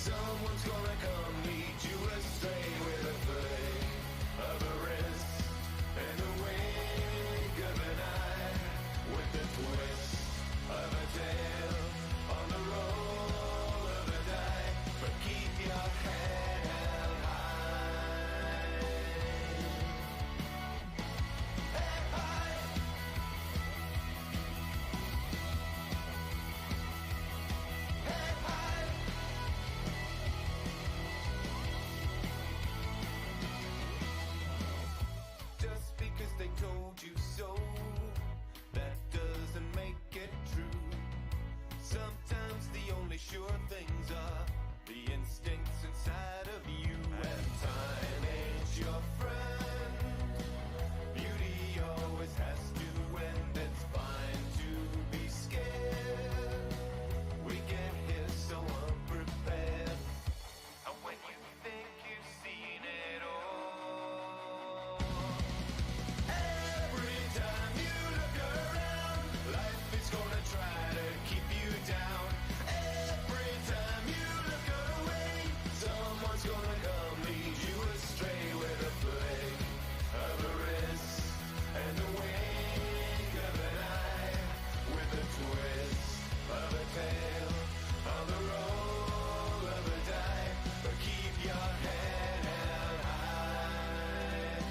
Someone's gonna come lead you astray with a flick of a wrist and the wink of an eye, with the twist of a tail on the roll of a die. But keep your head held high. Head high. Head high. Just because they told you so, that doesn't make it true. Sometimes the only sure things are the instincts inside of you. And time ain't your friend. Beauty always has to end. It's fine to be scared. We get here so unprepared. And when you think you've seen it all, every time you look around, life is gonna try to keep you down. Every time you look away, someone's gonna come lead you astray with a flick of a wrist and the wink of an eye, with a twist of a tail on the roll of a die. But keep your head held high.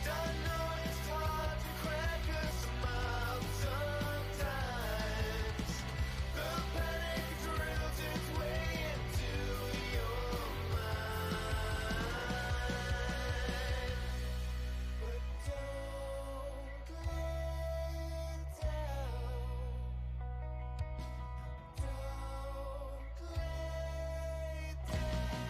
I know it's hard to crack a smile sometimes. The panic drills its way into your mind. But don't lay down. Don't lay down.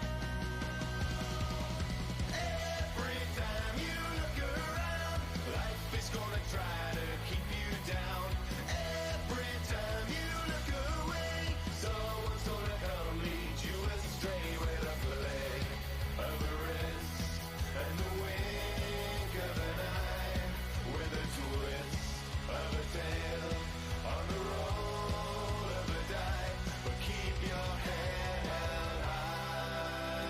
Every time you look around, life is gonna try to keep you down. Every time you look away, someone's gonna come lead you astray with a flick of a wrist and the wink of an eye, with a twist of a tail on the roll of a die. But keep your head held high.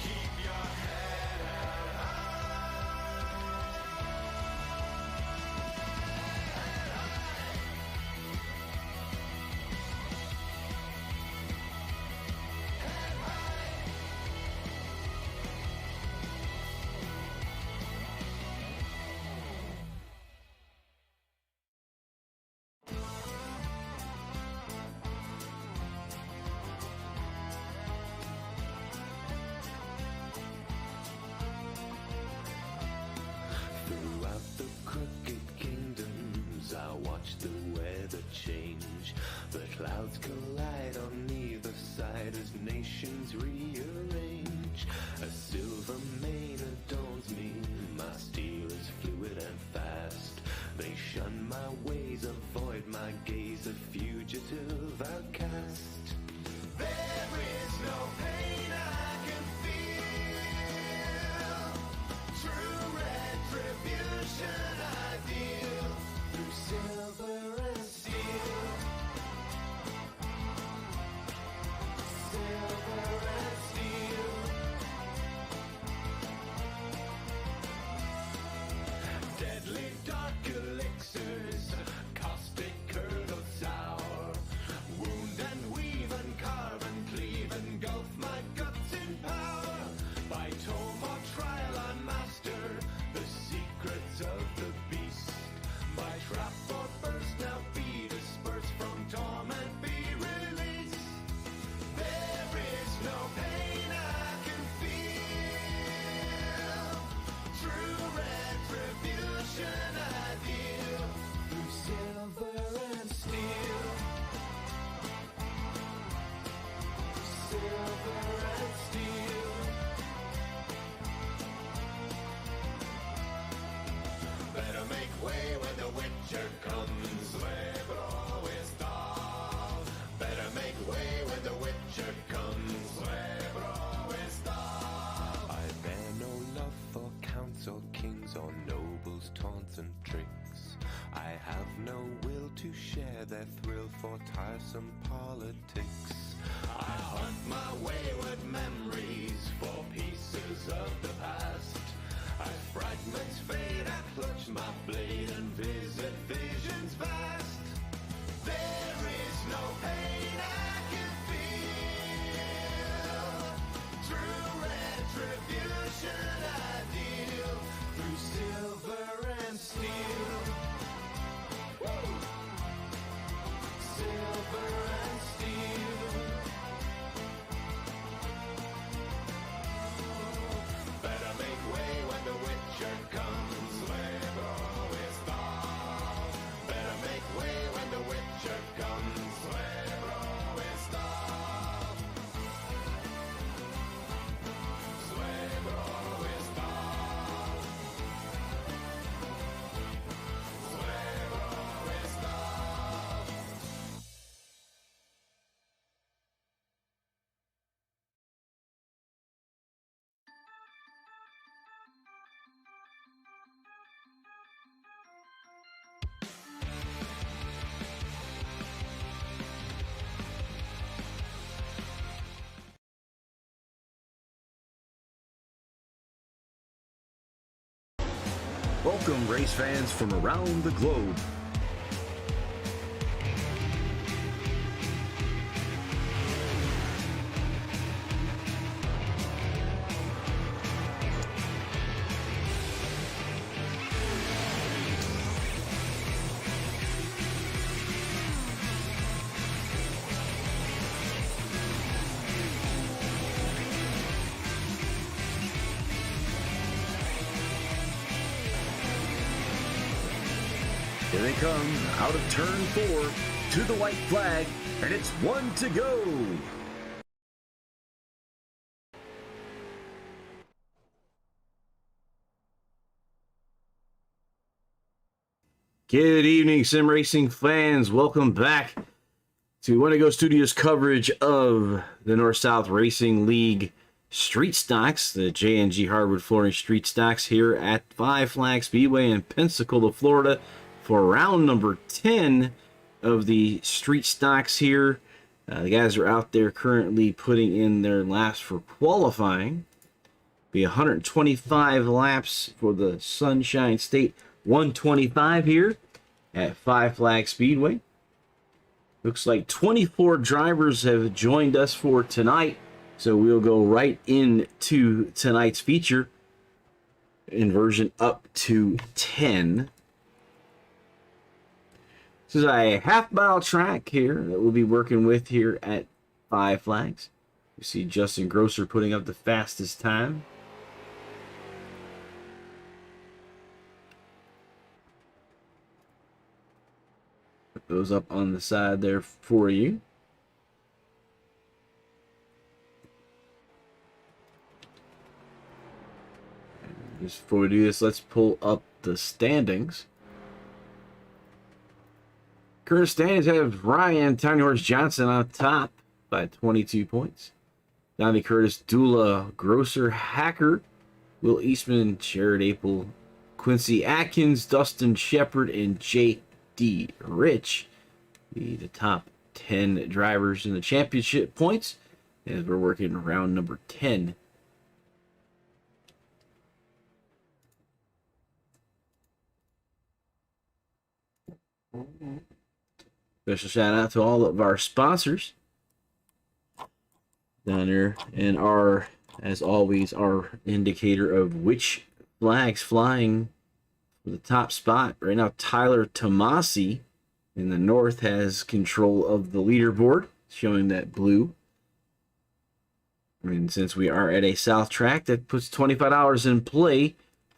Keep your head held Throughout the crooked kingdoms, I watch the weather change. The clouds collide on either side as nations rearrange. A silver mane adorns me, my steel is fluid and fast. They shun my ways, avoid my gaze, a fugitive outcast. There is no pain I can feel. True retribution I deal through silver and steel. Silver and steel. Deadly dark elixirs, caustic curdled sour. Wound and weave and carve and no will to share their thrill for tiresome politics. I hunt my wayward memories for pieces of the past. As fragments fade, I clutch my blade and visit visions vast. There is no pain I can feel. True retribution I deal through silver and steel. Woo! Silver and steel. Better make way when the Witcher comes. Labor is stalled. Better make way when the Witcher comes. Labor is stalled. Labor is stalled. Labor is stalled. Welcome, race fans from around the globe. Here they come, out of turn 4, to the white flag, and it's 1 to go. Good evening, sim racing fans. Welcome back to Wendigo Studios coverage of the North-South Racing League Street Stocks, the J&G Hardwood Flooring Street Stocks here at Five Flag Speedway in Pensacola, Florida, for round number 10 of the Street Stocks here. The guys are out there currently putting in their laps for qualifying. Be 125 laps for the Sunshine State 125 here at Five Flag Speedway. Looks like 24 drivers have joined us for tonight, so we'll go right into tonight's feature in version up to 10. This is a half-mile track here that we'll be working with here at Five Flags. You see Justin Grosser putting up the fastest time. Put those up on the side there for you. Just before we do this, let's pull up the standings. Current standings have Ryan Tiny Horse Johnson on top by 22 points. Donnie Curtis, Dula, Grosser, Hacker, Will Eastman, Jared Apel, Quincy Atkins, Dustin Shepard, and J.D. Rich be the top 10 drivers in the championship points as we're working round number 10. Special shout out to all of our sponsors down there, and our, as always, our indicator of which flags flying for the top spot. Right now, Tyler Tomasi in the north has control of the leaderboard, showing that blue. And since we are at a south track, that puts $25 in play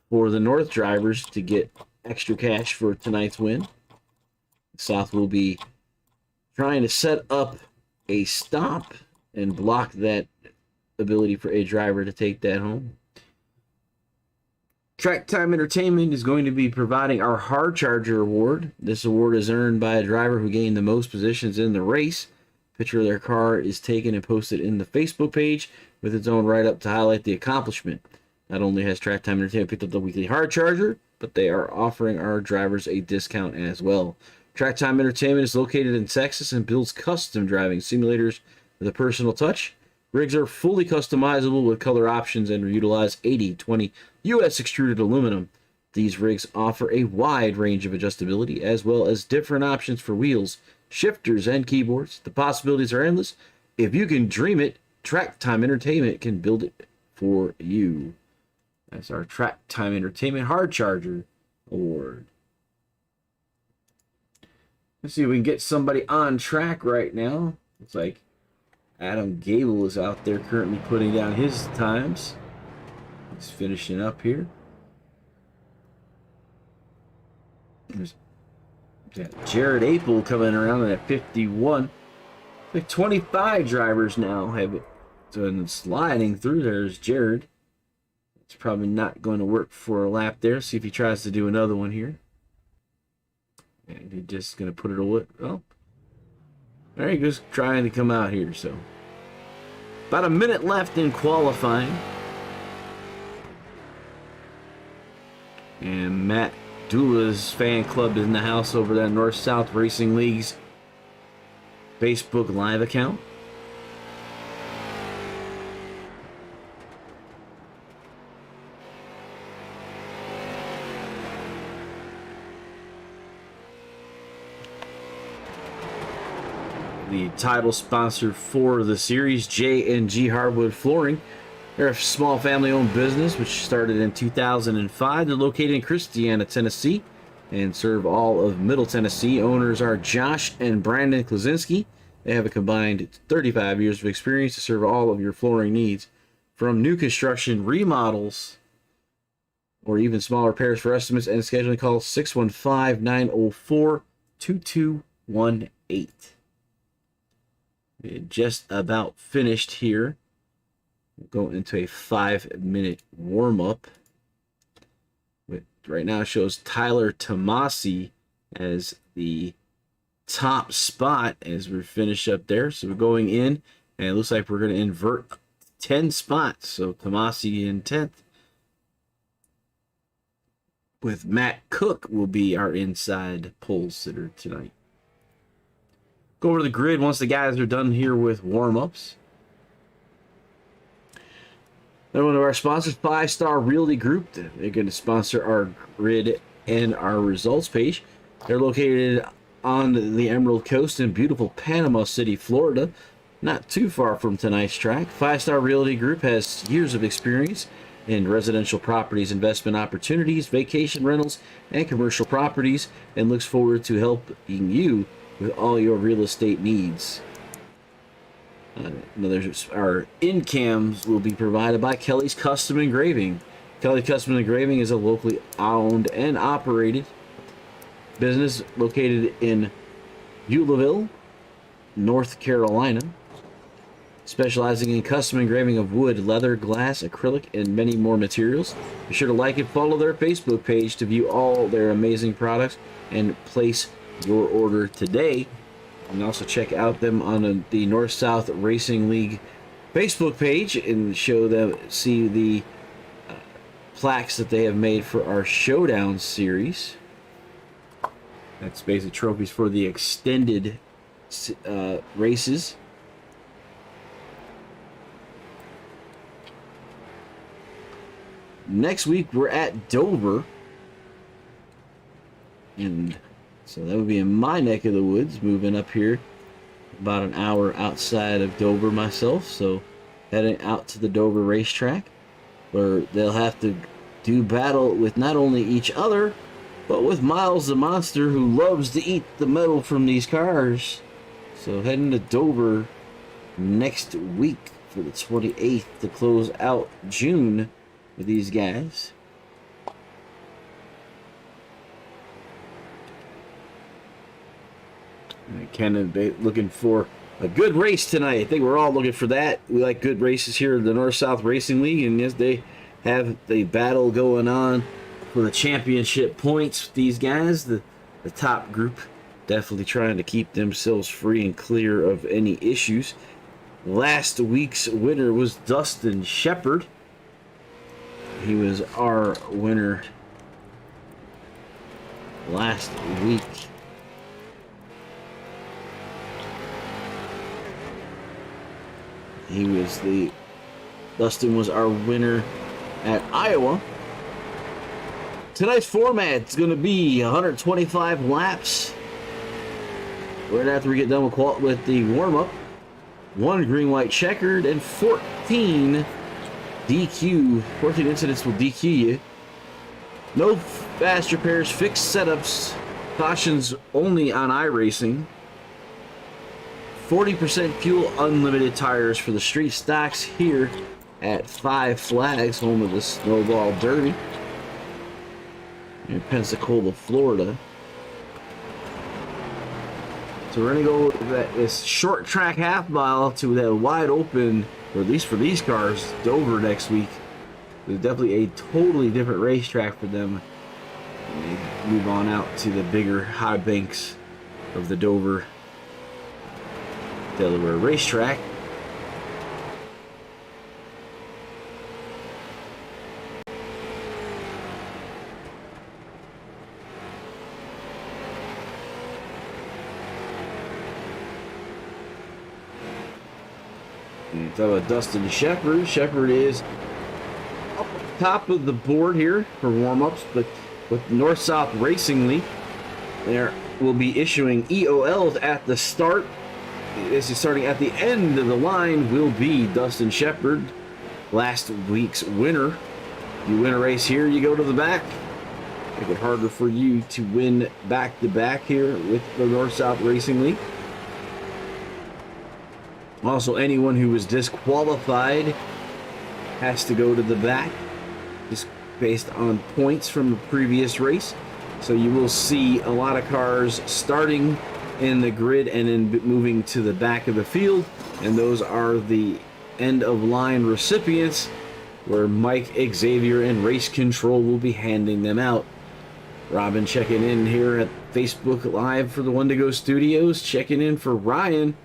for the north drivers to get extra cash for tonight's win. South will be trying to set up a stop and block that ability for a driver to take that home. Track Time Entertainment is going to be providing our Hard Charger Award. This award is earned by a driver who gained the most positions in the race. Picture of their car is taken and posted in the Facebook page with its own write-up to highlight the accomplishment. Not only has Track Time Entertainment picked up the weekly Hard Charger, but they are offering our drivers a discount as well. Track Time Entertainment is located in Texas and builds custom driving simulators with a personal touch. Rigs are fully customizable with color options and utilize 80/20 U.S. extruded aluminum. These rigs offer a wide range of adjustability as well as different options for wheels, shifters, and keyboards. The possibilities are endless. If you can dream it, Track Time Entertainment can build it for you. That's our Track Time Entertainment Hard Charger Award. Let's see if we can get somebody on track right now. Looks like Adam Gable is out there currently putting down his times. He's finishing up here. There's Jared Apel coming around at 51. Like 25 drivers now have been sliding through. There's Jared. It's probably not going to work for a lap there. See if he tries to do another one here. And he's just going to put it away. Oh, there he goes, trying to come out here. So about a minute left in qualifying. And Matt Dula's fan club is in the house over that North-South Racing League's Facebook Live account. The title sponsor for the series, J&G Hardwood Flooring. They're a small family-owned business which started in 2005. They're located in Christiana, Tennessee, and serve all of Middle Tennessee. Owners are Josh and Brandon Klasinski. They have a combined 35 years of experience to serve all of your flooring needs, from new construction, remodels, or even small repairs. For estimates and scheduling, call 615-904-2218. We're just about finished here. We'll go into a 5-minute warm-up. Right now it shows Tyler Tomasi as the top spot as we finish up there. So we're going in, and it looks like we're going to invert 10 spots. So Tomasi in 10th. With Matt Cook will be our inside pole sitter tonight. Go over to the grid once the guys are done here with warm-ups. Then one of our sponsors, 5-Star Realty Group. They're going to sponsor our grid and our results page. They're located on the Emerald Coast in beautiful Panama City, Florida, not too far from tonight's track. 5-Star Realty Group has years of experience in residential properties, investment opportunities, vacation rentals, and commercial properties, and looks forward to helping you with all your real estate needs. Our in-cams will be provided by Kelly's Custom Engraving. Kelly Custom Engraving is a locally owned and operated business located in Eulahville, North Carolina, specializing in custom engraving of wood, leather, glass, acrylic, and many more materials. Be sure to like and follow their Facebook page to view all their amazing products and place your order today. And also check out them on the North-South Racing League Facebook page and see the plaques that they have made for our Showdown series. That's basically trophies for the extended races. Next week we're at Dover, and so that would be in my neck of the woods, moving up here about an hour outside of Dover myself. So heading out to the Dover racetrack, where they'll have to do battle with not only each other, but with Miles the Monster, who loves to eat the metal from these cars. So heading to Dover next week for the 28th to close out June with these guys. Ken looking for a good race tonight. I think we're all looking for that. We like good races here in the North-South Racing League, and yes, they have the battle going on for the championship points with these guys. The top group definitely trying to keep themselves free and clear of any issues. Last week's winner was Dustin Shepard. He was our winner last week. Dustin was our winner at Iowa. Tonight's format is going to be 125 laps. Right after we get done with the warm-up, 1 green, white, checkered, and 14 DQ. 14 incidents will DQ you. No fast repairs, fixed setups, cautions only on iRacing. 40% fuel, unlimited tires for the street stocks here at Five Flags, home of the Snowball Derby in Pensacola, Florida. So we're going to go this short track half mile to that wide open, or at least for these cars, Dover next week. There's definitely a totally different racetrack for them. And they move on out to the bigger high banks of the Dover, Delaware racetrack. And talk about Dustin Shepard. Shepard is up at the top of the board here for warm-ups, but with North-South Racing League, there will be issuing EOLs at the start. This is starting at the end of the line will be Dustin Shepard, last week's winner. You win a race here, you go to the back. Make it harder for you to win back-to-back here with the North-South Racing League. Also, anyone who was disqualified has to go to the back, just based on points from the previous race. So you will see a lot of cars starting in the grid and then moving to the back of the field, and those are the end of line recipients, where Mike, Xavier, and Race Control will be handing them out. Robin checking in here at Facebook Live for the Wendigo Studios, checking in for Ryan,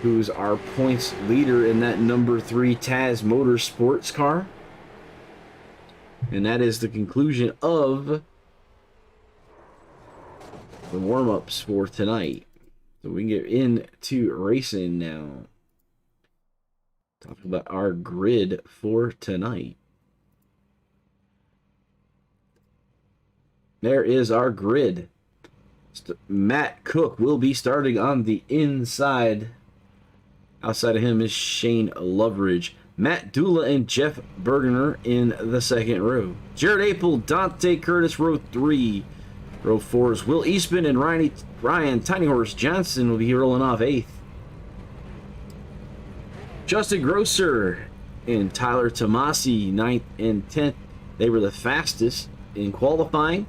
who's our points leader in that number 3 Taz Motorsports car. And that is the conclusion of the warm-ups for tonight. So we can get into racing now. Talking about our grid for tonight. There is our grid. Matt Cook will be starting on the inside. Outside of him is Shane Loveridge. Matt Dula and Jeff Bergener in the second row. Jared Apel, Dante Curtis, row 3. Row 4 is Will Eastman and Ryan Tiny Horse Johnson will be rolling off 8th. Justin Grosser and Tyler Tomasi, 9th and 10th. They were the fastest in qualifying.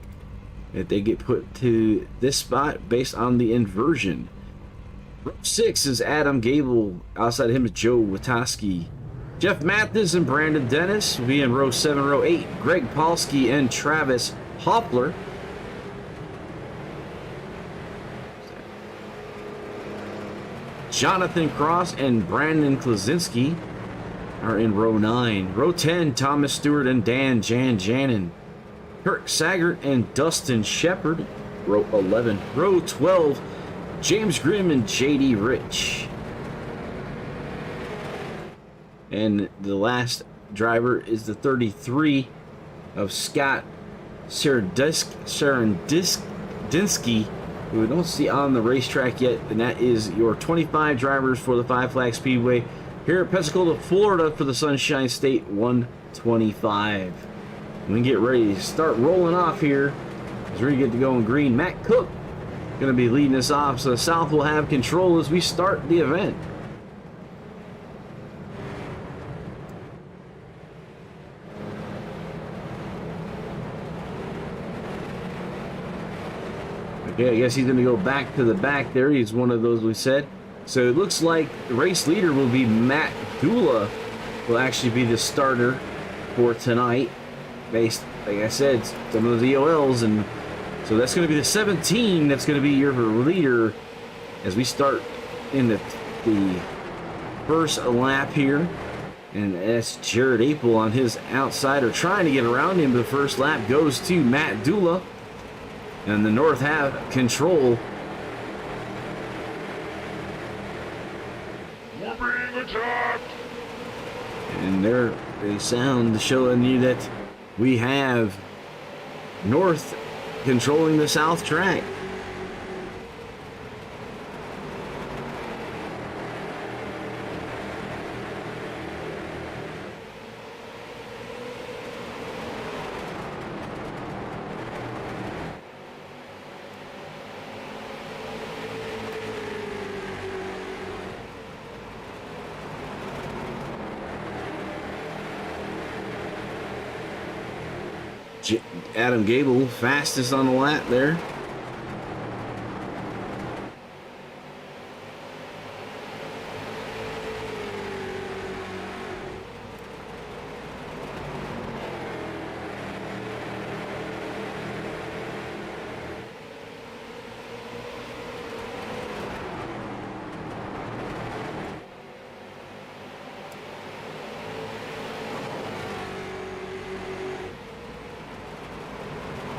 If they get put to this spot based on the inversion. Row 6 is Adam Gable. Outside of him is Joe Witoski. Jeff Mathis and Brandon Dennis will be in row 7. Row 8, Greg Polsky and Travis Hoffler. Jonathan Cross and Brandon Klasinski are in row 9. Row 10, Thomas Stewart and Dan Janjanin. Kirk Saggart and Dustin Shepard, row 11. Row 12, James Grimm and JD Rich. And the last driver is the 33 of Scott Serendinsky, who we don't see on the racetrack yet, and that is your 25 drivers for the Five Flag Speedway here at Pensacola, Florida for the Sunshine State 125. We can get ready to start rolling off here as we get to go in green. Matt Cook going to be leading us off, so the South will have control as we start the event. Okay, I guess he's going to go back to the back there. He's one of those we said. So it looks like the race leader will be Matt Dula, will actually be the starter for tonight. Based, like I said, some of the EOLs, and so that's going to be the 17 that's going to be your leader as we start in the first lap here. And that's Jared Apel on his outside, or trying to get around him. The first lap goes to Matt Dula. And the North have control. We're being attacked! And there they sound showing you that we have North controlling the south track. Adam Gable, fastest on the lap there.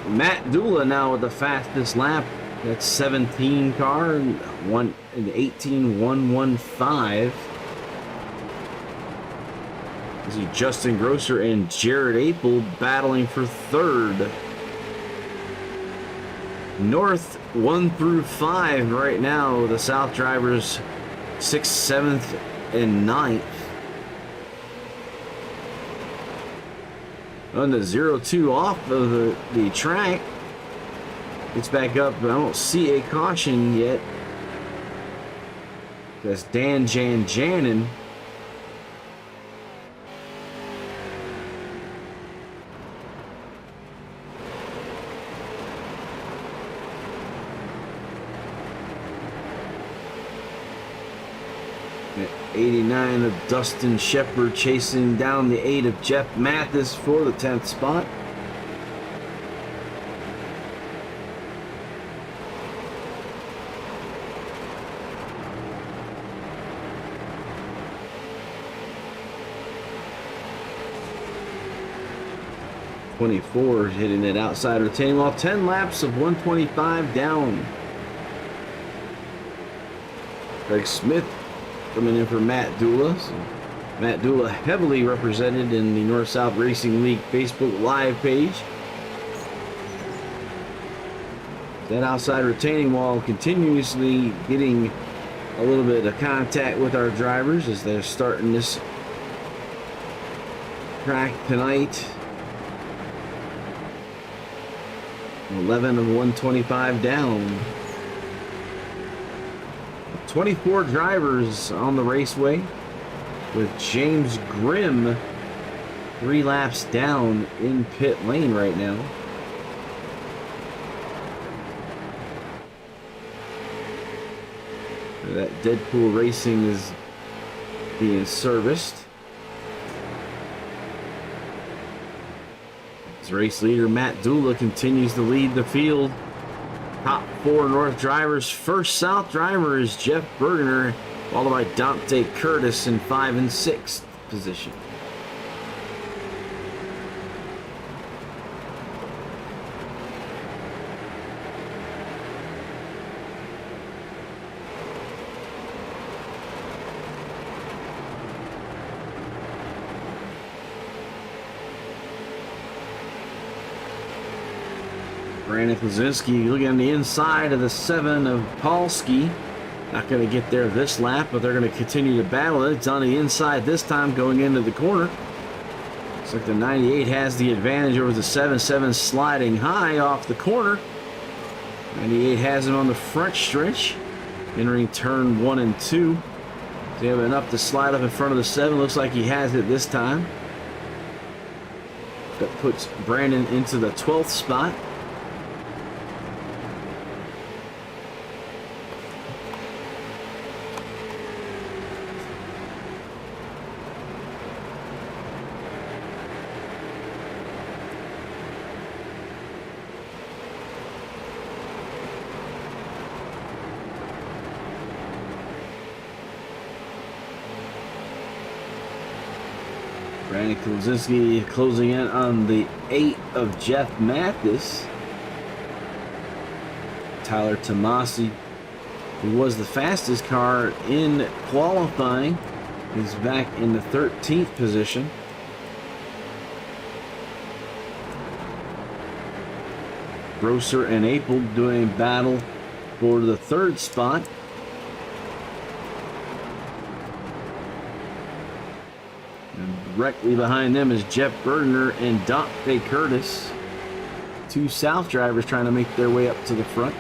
Matt Dula now with the fastest lap. That's 17 car, 18.115. You see Justin Grosser and Jared Apel battling for third. North 1 through 5 right now. The South drivers 6th, 7th, and 9th. On the 0-2 off of the track. Gets back up, but I don't see a caution yet. That's Dan Janjanin. At 89 of Dustin Shepard chasing down the 8 of Jeff Mathis for the 10th spot. '24 hitting it outside retaining wall. 10 laps of 125 down. Craig Smith coming in for Matt Dula. So Matt Dula heavily represented in the North-South Racing League Facebook Live page. That outside retaining wall continuously getting a little bit of contact with our drivers as they're starting this track tonight. 11 of 125 down. 24 drivers on the raceway with James Grimm 3 laps down in pit lane right now. That Deadpool Racing is being serviced. As race leader Matt Dula continues to lead the field. Top 4 North drivers. First South driver is Jeff Bergener, followed by Dante Curtis in 5th and 6th position. Brandon Kozinski looking on the inside of the 7 of Polsky. Not going to get there this lap, but they're going to continue to battle it. It's on the inside this time going into the corner. Looks like the 98 has the advantage over the 7 sliding high off the corner. 98 has him on the front stretch, entering turn 1 and 2. They have enough to slide up in front of the 7. Looks like he has it this time. That puts Brandon into the 12th spot. Brandon Kozinski closing in on the 8 of Jeff Mathis. Tyler Tomasi who was the fastest car in qualifying, is back in the 13th position. Grosser and Apel doing battle for the 3rd spot. And directly behind them is Jeff Bergner and Dante Curtis. Two South drivers trying to make their way up to the front.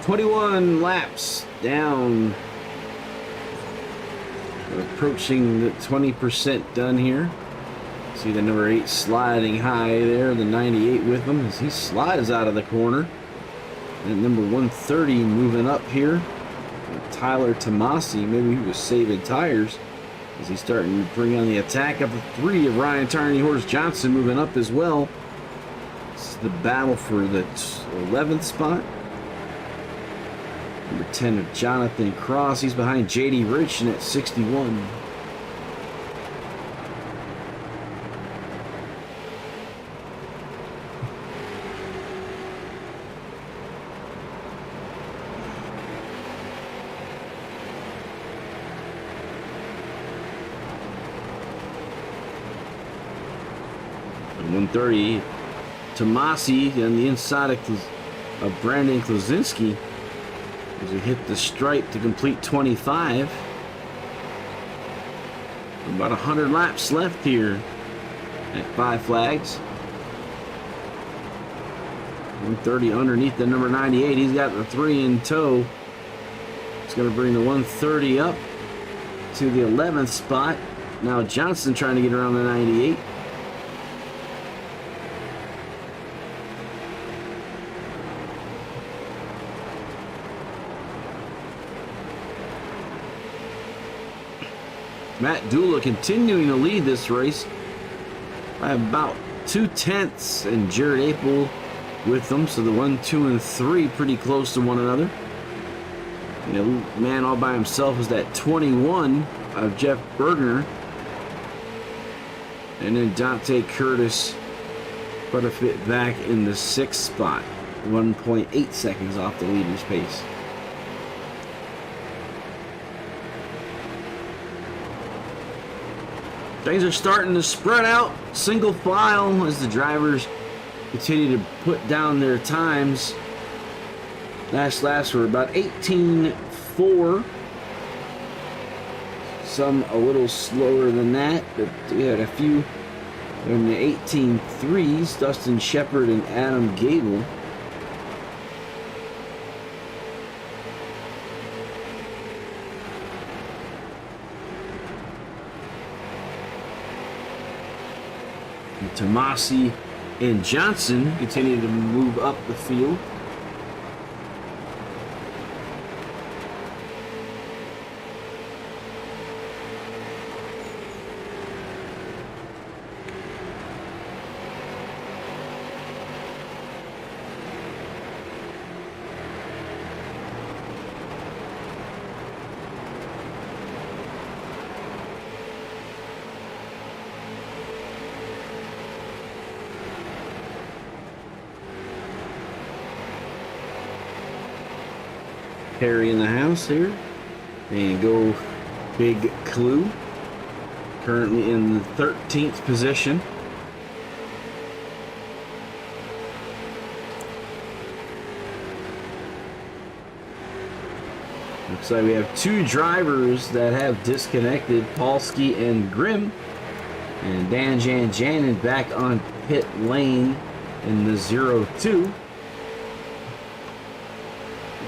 "21 laps down, approaching the 20% done here." See the number 8 sliding high there, the 98 with him as he slides out of the corner. And number 130 moving up here, Tyler Tomasi. Maybe he was saving tires as he's starting to bring on the attack. Up to 3 of Ryan Tiny Horse Johnson moving up as well. This is the battle for the 11th spot. Number 10 of Jonathan Cross. He's behind JD Rich at 61. And 130, Tomasi on the inside of Brandon Klosinski. As we hit the stripe to complete 25. About 100 laps left here at 5 Flags. 130 underneath the number 98. He's got the 3 in tow. It's going to bring the 130 up to the 11th spot. Now Johnson trying to get around the 98. Matt Dula continuing to lead this race by about 2/10, and Jared Apel with them. So the 1, 2, and 3 pretty close to one another. You know, man all by himself is that 21 of Jeff Bergner. And then Dante Curtis quite a bit back in the 6th spot. 1.8 seconds off the leader's pace. Things are starting to spread out, single file, as the drivers continue to put down their times. Last laps were about 18.4. Some a little slower than that, but we had a few in the 18.3s, Dustin Shepard and Adam Gable. Tomasi and Johnson continue to move up the field. Harry in the house here. And go Big Clue. Currently in the 13th position. Looks like we have 2 drivers that have disconnected, Paulsky and Grimm. And Dan Janjanin back on pit lane in the 0-2.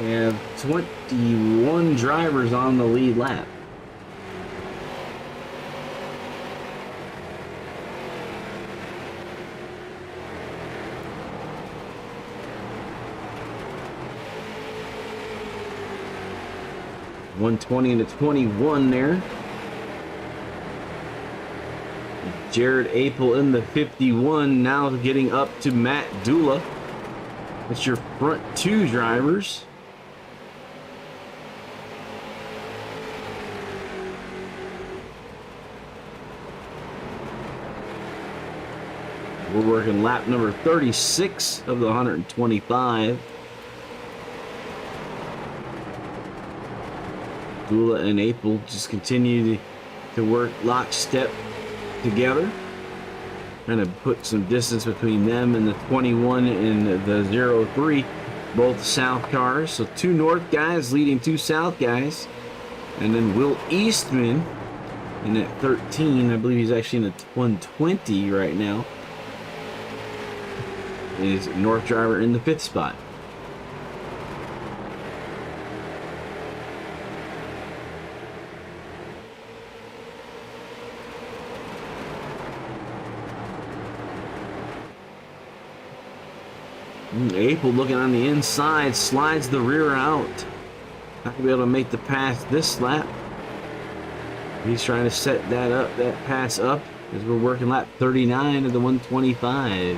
We have 21 drivers on the lead lap. 120 and the 21 there. Jared Apel in the 51, now getting up to Matt Dula. That's your front two drivers. We're working lap number 36 of the 125. Dula and Apel just continue to work lockstep together. Kind of put some distance between them and the 21 and the 03. Both south cars. So two north guys leading two south guys. And then Will Eastman in that 13. I believe he's actually in the 120 right now. Is north driver in the fifth spot. Apel looking on the inside, slides the rear out. Not gonna be able to make the pass this lap. He's trying to set that pass up as we're working lap 39 of the 125.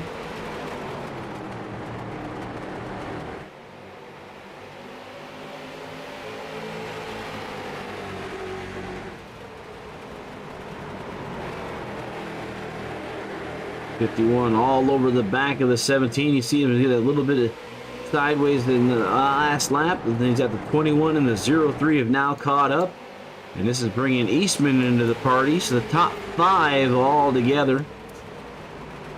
'51 all over the back of the 17. You see him get a little bit of sideways in the last lap. And then he's got the 21 and the 03 have now caught up. And this is bringing Eastman into the party. So the top five all together.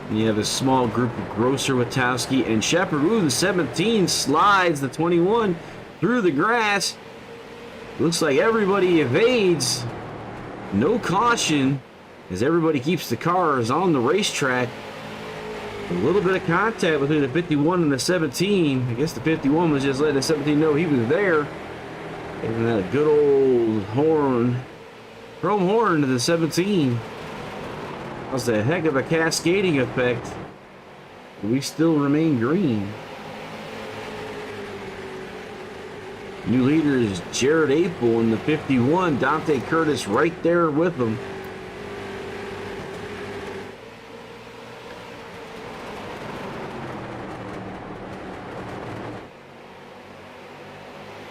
And you have a small group of Grosser, Witowski, and Shepard. Ooh, the 17 slides the 21 through the grass. Looks like everybody evades. No caution, as everybody keeps the cars on the racetrack. A little bit of contact between the 51 and the 17. I guess the 51 was just letting the 17 know he was there. And that a good old horn, chrome horn to the 17. That was a heck of a cascading effect. We still remain green. New leader is Jared Apel in the 51. Dante Curtis right there with him.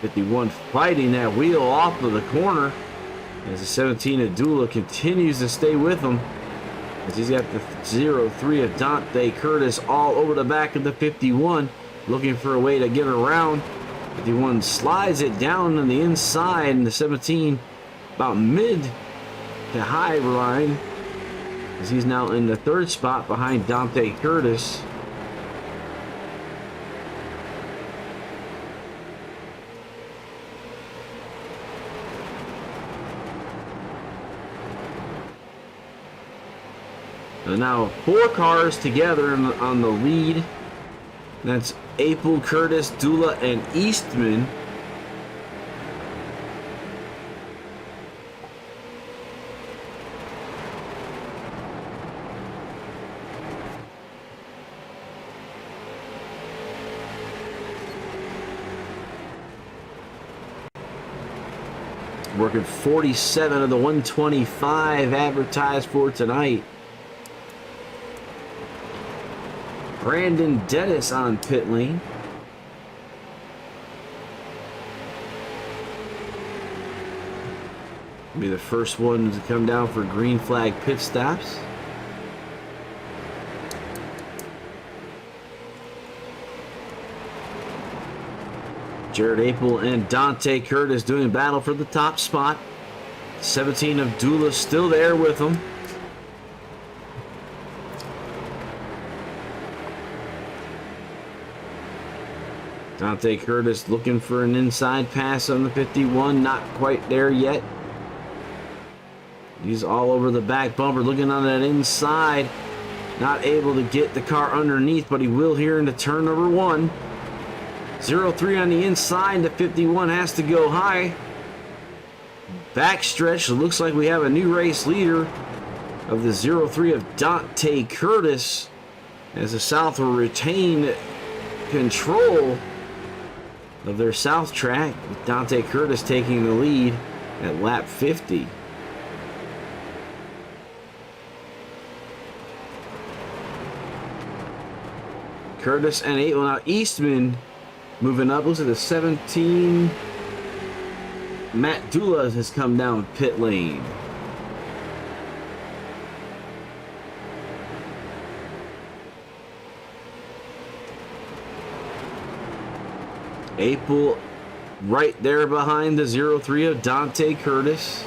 '51 fighting that wheel off of the corner as the 17 of Dula continues to stay with him, as he's got the 03 of Dante Curtis all over the back of the 51, looking for a way to get around. 51 slides it down on the inside, and the 17 about mid to high line, as he's now in the third spot behind Dante Curtis. So now four cars together on the lead. That's Apel, Curtis, Dula, and Eastman. Working 47 of the 125 advertised for tonight. Brandon Dennis on pit lane. Be the first one to come down for green flag pit stops. Jared Apel and Dante Curtis doing battle for the top spot. 17 of Dula still there with them. Dante Curtis looking for an inside pass on the 51, not quite there yet. He's all over the back bumper, looking on that inside. Not able to get the car underneath, but he will here into turn number one. 03 on the inside, the 51 has to go high. Backstretch, it looks like we have a new race leader of the 03 of Dante Curtis, as the South will retain control. of their south track, with Dante Curtis taking the lead at lap 50. Curtis and 8. Well, now Eastman moving up. Looks at the 17. Matt Dula has come down pit lane. April right there behind the 03 of Dante Curtis.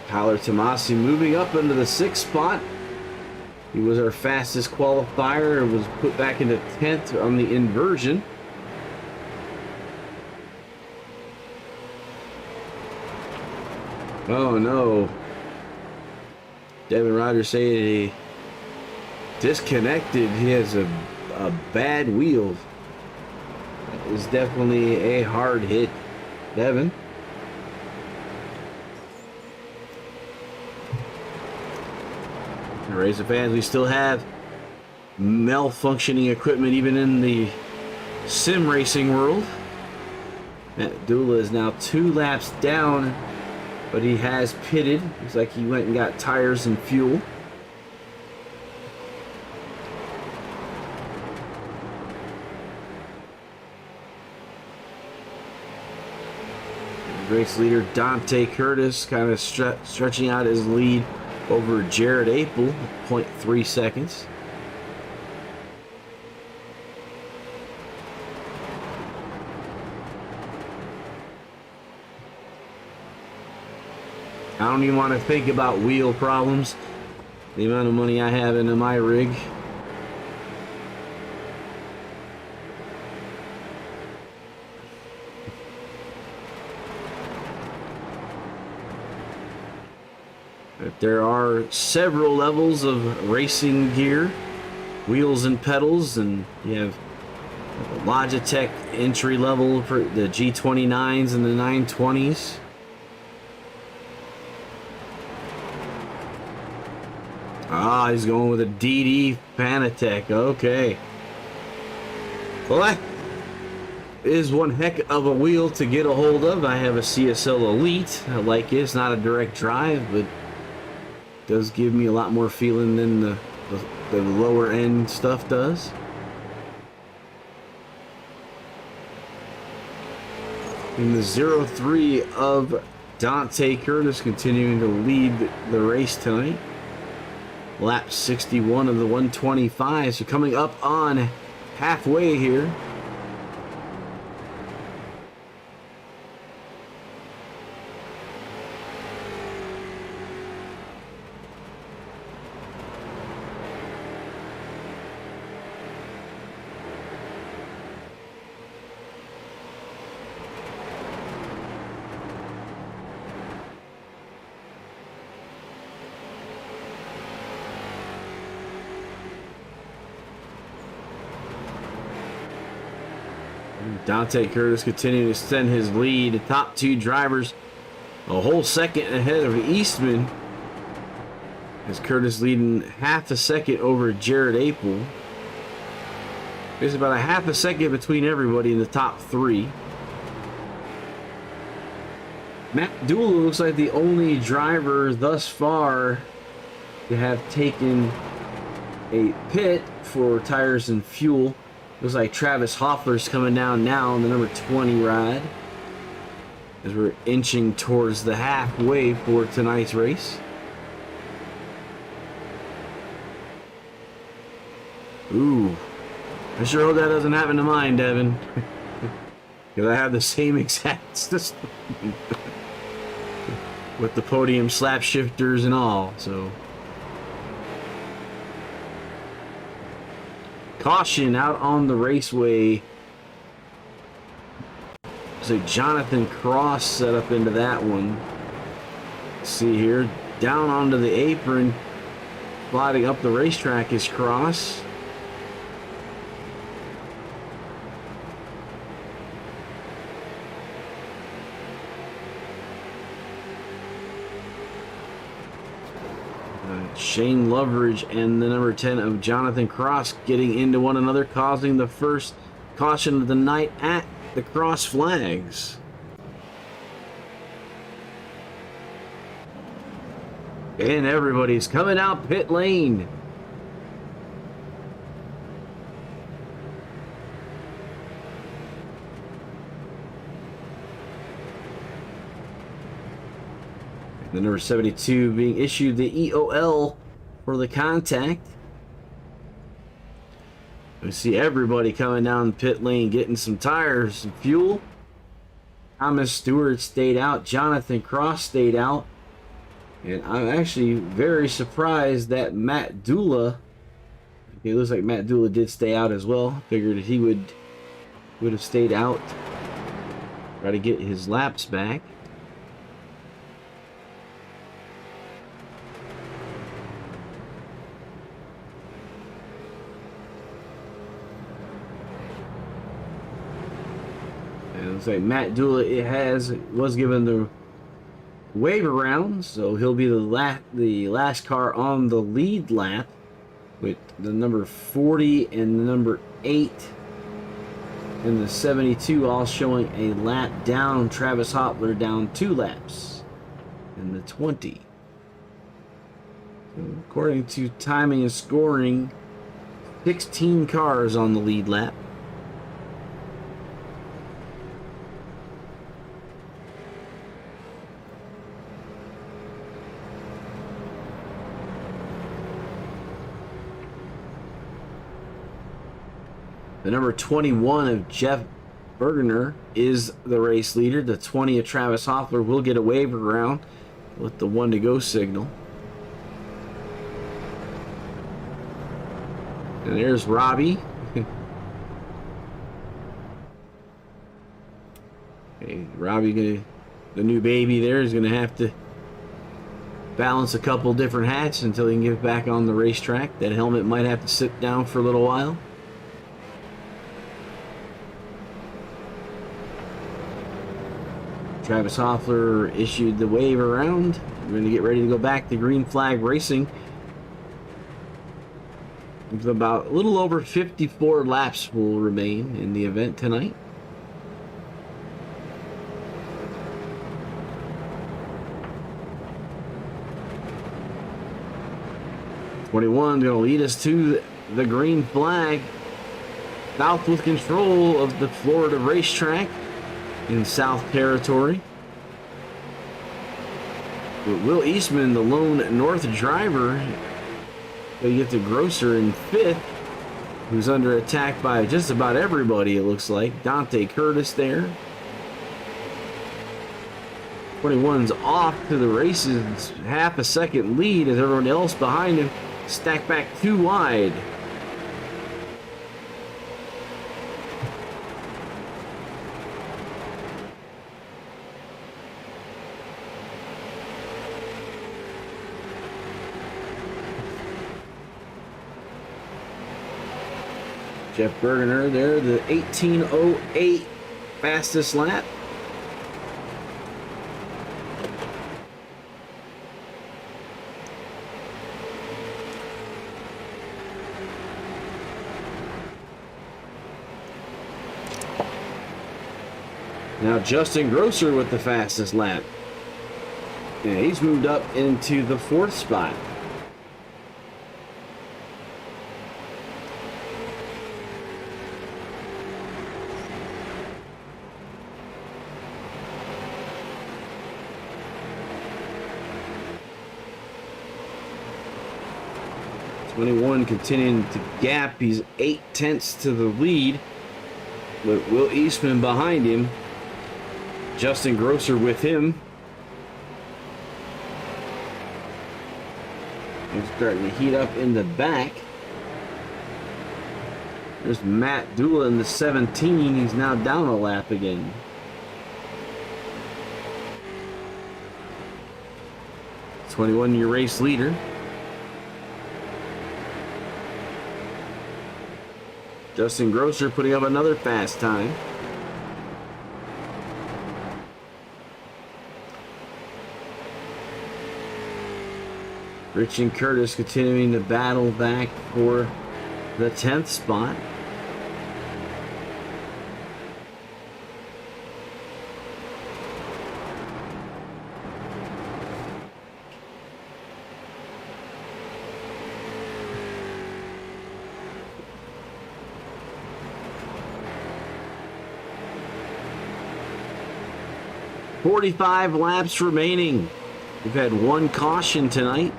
Tyler Tomasi moving up into the 6th spot. He was our fastest qualifier and was put back into 10th on the inversion. Oh no. Devin Rogers said he disconnected. He has a bad wheel. That is definitely a hard hit, Devin. Razor fans, we still have malfunctioning equipment even in the sim racing world. Matt Dula is now 2 laps down, but he has pitted. Looks like he went and got tires and fuel. Race leader Dante Curtis kind of stretching out his lead over Jared Apel, 0.3 seconds. I don't even want to think about wheel problems. The amount of money I have into my rig. There are several levels of racing gear, wheels and pedals, and you have Logitech entry level for the G29s and the 920s. Ah, he's going with a DD Fanatec. Okay. Well, that is one heck of a wheel to get a hold of. I have a CSL Elite. I like it. It's not a direct drive, but does give me a lot more feeling than the lower end stuff does. In the 03 of Dante Curtis continuing to lead the race tonight. Lap 61 of the 125. So coming up on halfway here. Dante Curtis continuing to extend his lead. The top 2 drivers a whole second ahead of Eastman. As Curtis leading half a second over Jared Apel. There's about a half a second between everybody in the top 3. Matt Dula looks like the only driver thus far to have taken a pit for tires and fuel. Looks like Travis Hoffler's coming down now on the number 20 ride as we're inching towards the halfway for tonight's race. Ooh, I sure hope that doesn't happen to mine, Devin. Because I have the same exact system with the podium slap shifters and all, so. Caution out on the raceway. So Jonathan Cross set up into that one. Let's see here. Down onto the apron. Sliding up the racetrack is Cross. Shane Loveridge and the number 10 of Jonathan Cross getting into one another, causing the first caution of the night at the cross flags. And everybody's coming out pit lane. The number 72 being issued the EOL for the contact. We see everybody coming down the pit lane getting some tires, some fuel. Thomas Stewart stayed out. Jonathan Cross stayed out. And I'm actually very surprised that Matt Dula, it looks like Matt Dula did stay out as well. Figured he would have stayed out. Try to get his laps back. And it looks like Matt Dula was given the wave around, so he'll be the last car on the lead lap, with the number 40 and the number 8 and the 72 all showing a lap down. Travis Hopler down 2 laps in the 20. So according to timing and scoring, 16 cars on the lead lap. The number 21 of Jeff Bergener is the race leader. The 20 of Travis Hoffler will get a wave around with the 1 to go signal. And there's Robbie. Okay, Robbie, the new baby there, is going to have to balance a couple different hats until he can get back on the racetrack. That helmet might have to sit down for a little while. Travis Hoffler issued the wave around. We're going to get ready to go back to green flag racing. About a little over 54 laps will remain in the event tonight. '21 going to lead us to the green flag. South with control of the Florida racetrack in South Territory. But Will Eastman, the lone North driver, they get the Grosser in 5th, who's under attack by just about everybody, it looks like. Dante Curtis there. 21's off to the races, half a second lead as everyone else behind him stacked back 2 wide. Jeff Bergener there, the 18:08 fastest lap. Now Justin Grosser with the fastest lap. Yeah, he's moved up into the 4th spot. '21 continuing to gap. He's 8/10 to the lead, with Will Eastman behind him. Justin Grosser with him. He's starting to heat up in the back. There's Matt Dula in the 17. He's now down a lap again. '21 your race leader. Justin Grosser putting up another fast time. Rich and Curtis continuing to battle back for the 10th spot. "45 laps remaining. We've had one caution tonight.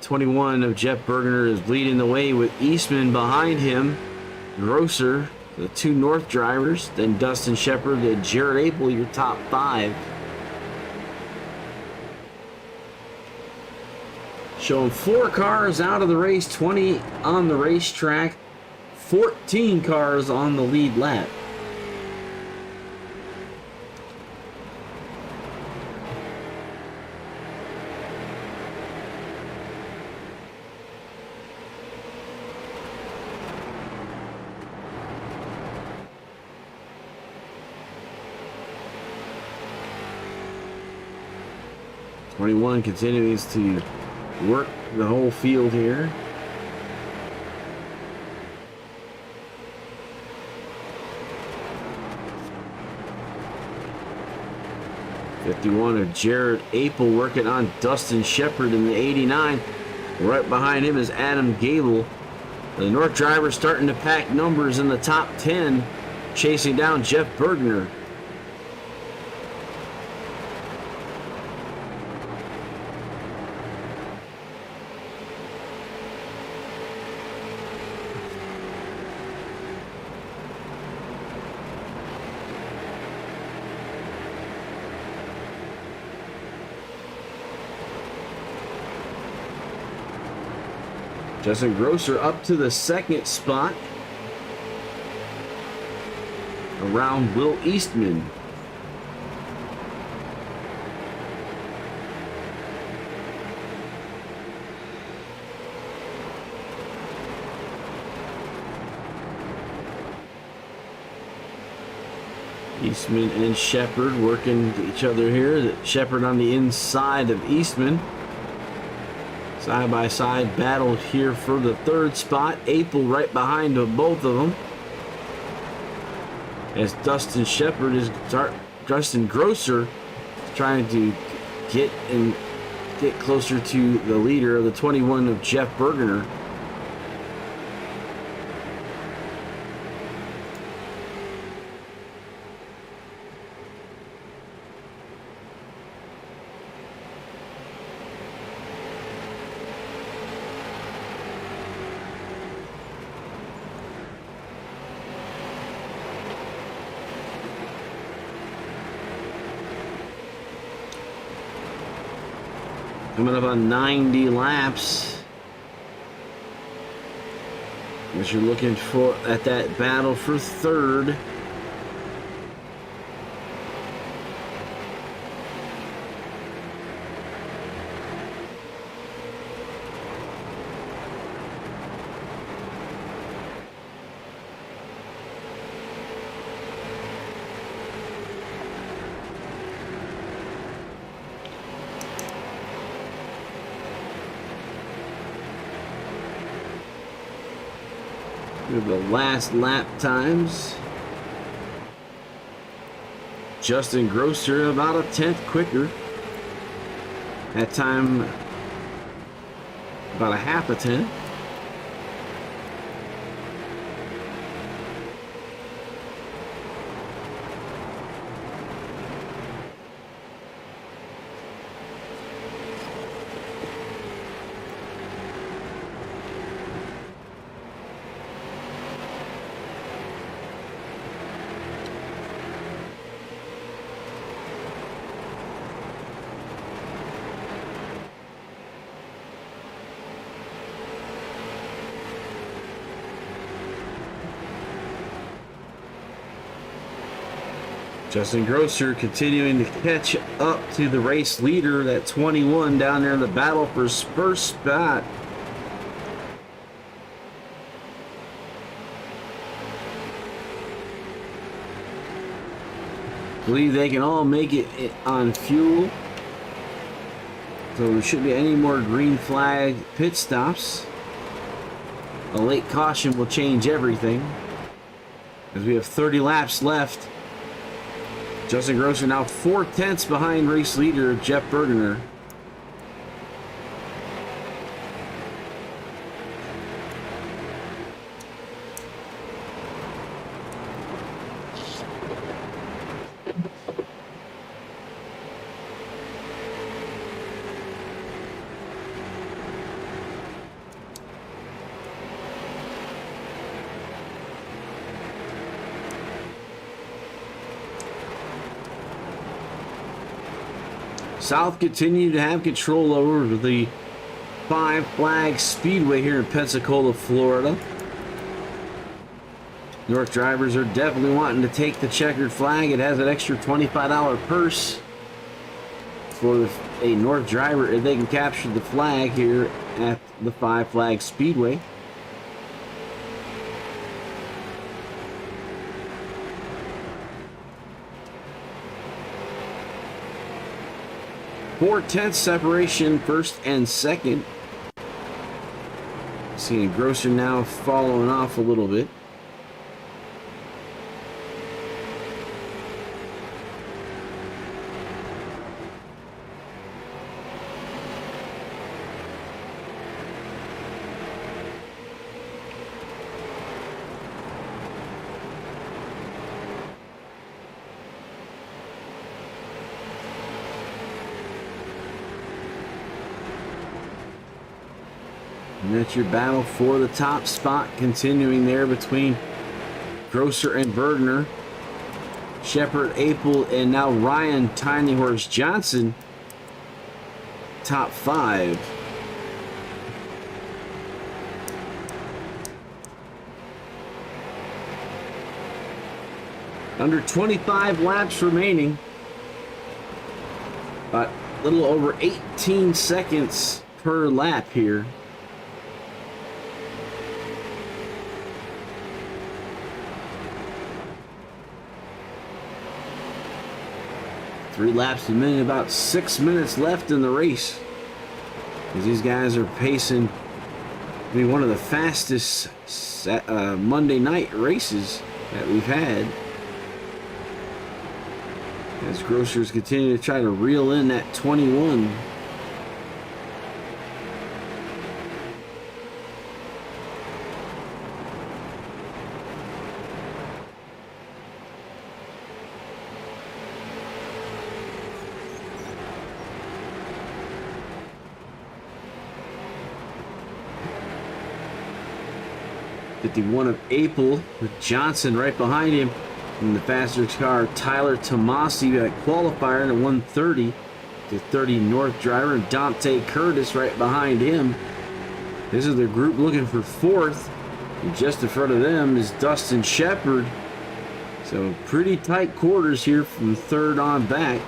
21 of Jeff Bergener is leading the way with Eastman behind him. Grosser, the two North drivers, then Dustin Shepard and Jared Abel, your top five. Showing 4 cars out of the race, 20 on the racetrack, 14 cars on the lead lap. '21 continues to work the whole field here. '51 of Jared Apel working on Dustin Shepard in the '89. Right behind him is Adam Gable. The North driver starting to pack numbers in the top 10, chasing down Jeff Bergener. Justin Grosser up to the 2nd spot around Will Eastman. Eastman and Shepard working each other here. Shepard on the inside of Eastman. Side-by-side battle here for the 3rd spot. Apel right behind both of them. As Dustin Grosser is trying to get closer to the leader of the 21 of Jeff Bergener. Coming up on 90 laps. As you're looking for at that battle for 3rd. The last lap times. Justin Grosser about a 10th quicker. That time about a half a 10th. Justin Grosser continuing to catch up to the race leader, that 21 down there in the battle for first spot. Believe they can all make it on fuel. So there shouldn't be any more green flag pit stops. A late caution will change everything. As we have 30 laps left. Justin Grosser now 4/10 behind race leader Jeff Bergener. South continue to have control over the Five Flag Speedway here in Pensacola, Florida. North drivers are definitely wanting to take the checkered flag. It has an extra $25 purse for a North driver if they can capture the flag here at the Five Flag Speedway. Four-tenths separation, first and second. Seeing Grosser now following off a little bit. And that's your battle for the top spot continuing there between Grosser and Bergener. Shepard, Apel, and now Ryan Tiny Horse Johnson. Top five. Under 25 laps remaining. About a little over 18 seconds per lap here. Three laps a minute, about 6 minutes left in the race. As these guys are pacing to be one of the fastest Monday night races that we've had. As Grocers continue to try to reel in that 21. '51 of Apel with Johnson right behind him. In the faster car, Tyler Tomasi at qualifier at 130 to 30 North driver, and Dante Curtis right behind him. This is the group looking for fourth. And just in front of them is Dustin Shepard. So pretty tight quarters here from third on back.